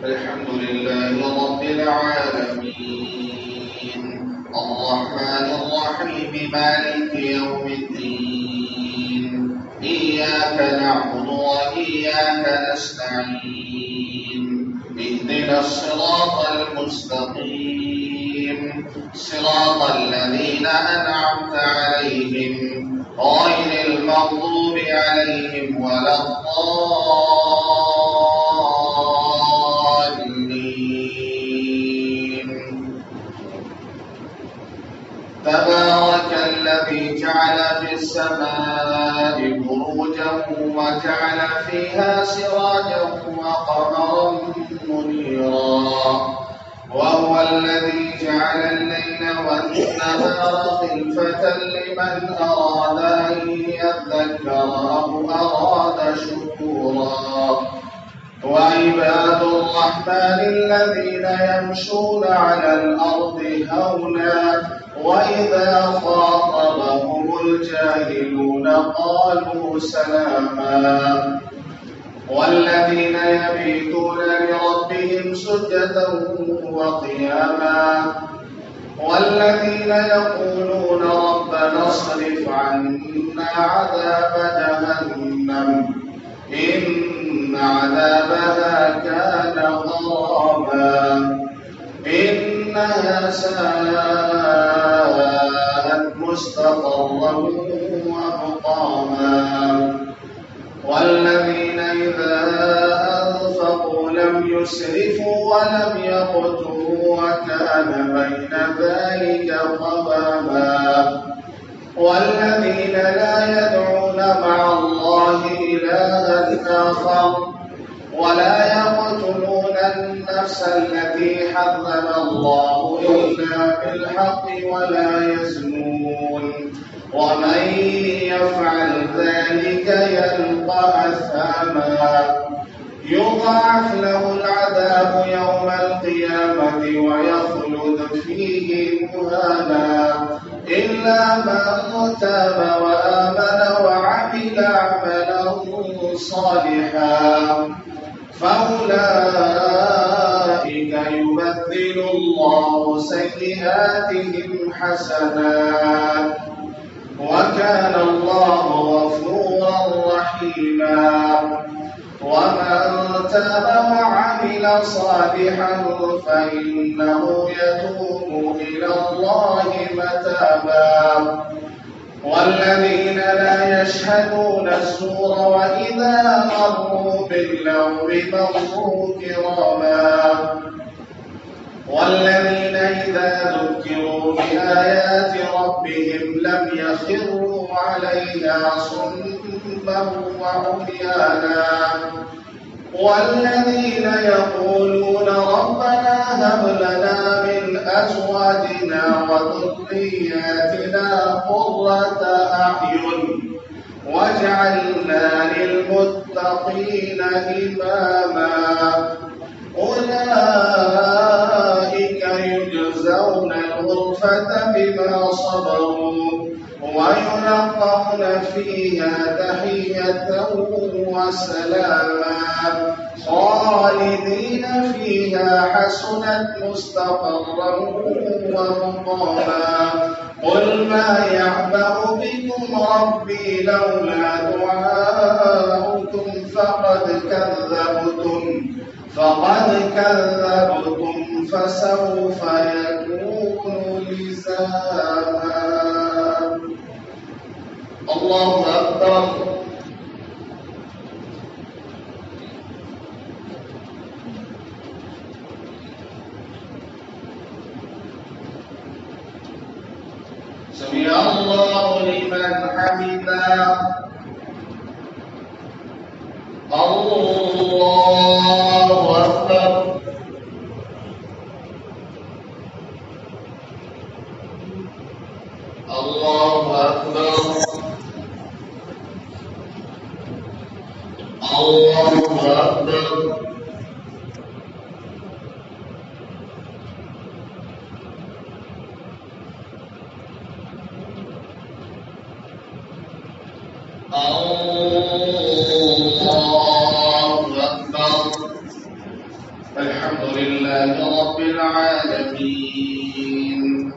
الحمد لله رب العالمين الرحمن الرحيم مالك يوم الدين إياك نعبد وإياك نستعين اهدنا الصراط المستقيم صراط الذين أنعمت عليهم غير المغضوب عليهم ولا تبارك الذي جعل في السماء بروجا وجعل فيها سراجا وقمرا منيرا وهو الذي جعل الليل والنهار خلفة لمن أراد أن يذكر أو أراد شكورا وعباد الرحمن الذين يمشون على الأرض هونا وإذا خاطبهم الجاهلون قالوا سلاما والذين يبيتون لربهم سجدا وقياما والذين يقولون ربنا اصرف عنا عذاب جهنم إن عذابها كان غراما إنها ساءت مستقرا ومقاما والذين إذا أنفقوا لم يسرفوا ولم يقتروا وكان بين ذلك قواما والذين لا يدعون مع الله إلها آخر ولا يقتلون النفس التي حرم الله إلا بالحق ولا يزنون ومن يفعل ذلك يلقى أثاما يضاعف له العذاب يوم القيامة ويخلد فيه مهانا إلا من تاب وآمن وعمل عملا صالحا فأولئك يبدل الله سيئاتهم حسنات وكان الله غفورا رحيما ومن تاب وعمل صالحا فإنه يتوب إلى الله متابا والذين لا يشهدون الزور وإذا مروا باللغو مروا كراما والذين إذا ذكروا بآيات ربهم لم يخروا عليها صما وعميانا والذين يقولون ربنا هب لنا من أزواجنا وذرياتنا قرة أعين واجعلنا للمتقين إماما أولئك يجزون الغرفة بما صبروا ويلقون فيها تحية وسلاما خالدين فيها حسنت مستقرا ومقاما قل ما يعبأ بكم ربي لولا دعاؤكم فقد كذبتم فسوف يكون لزاما. الله أكبر. سمع الله لمن حمده. الله أكبر. الحمد لله رب العالمين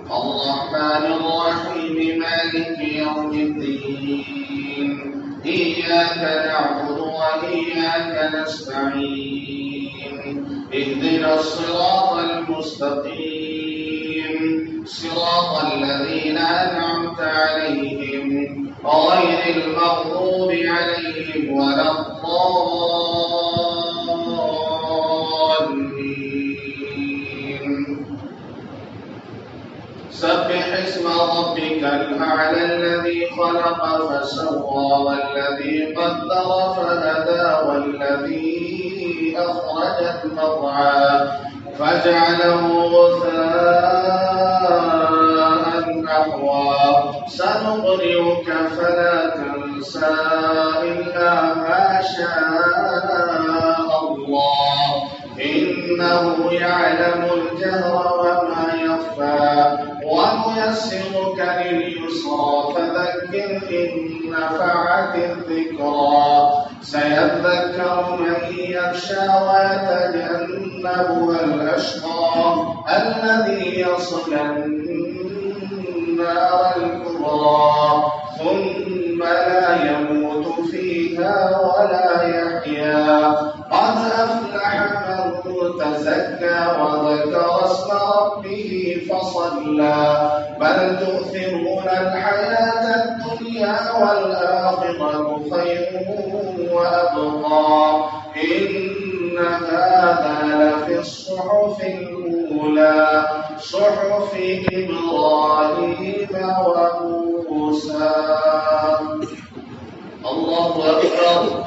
الرحمن الرحيم مالك يوم الدين إياك نعبد وإياك نستعين اهدنا الصراط المستقيم صراط الذين أنعمت عليهم غير المغضوب عليهم ولا الضالين سبح اسم ربك الأعلى الذي خلق فسوى والذي قدر فهدى والذي أخرج المرعى فجعله غثاء نحوا سنقرئك فلا تنسى إلا ما شاء الله إنه يعلم الجهر وما يخفى ونيسرك لليسرى فذكر إن نفعت الذكرى سيذكر من يخشى ويتجنبها الأشقى الذي يصلى النار الكبرى ثم لا يموت فيها ولا يحيا قد أفلح من تزكى وذكر اسم ربه فصلى بل تؤثرون الحياة الدنيا والآخرة خير وأبقى إن هذا لفي الصحف الأولى صحف إبراهيم وموسى الله أكبر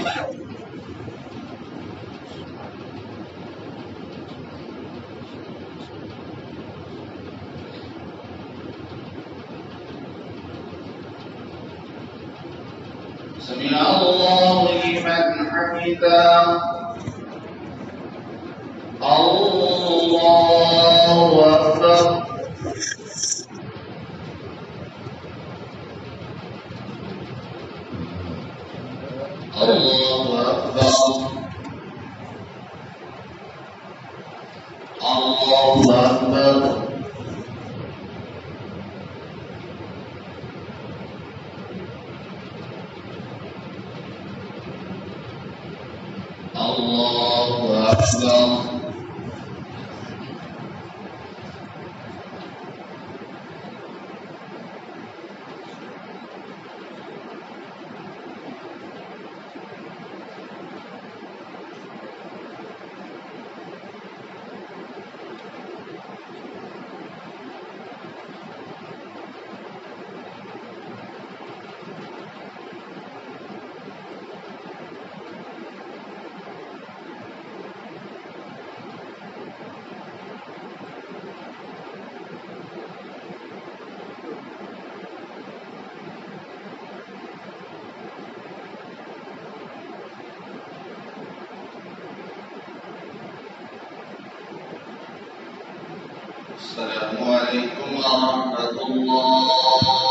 سمع الله لمن حمده الله أكبر الله أكبر الله أكبر الله أكبر السلام عليكم ورحمة الله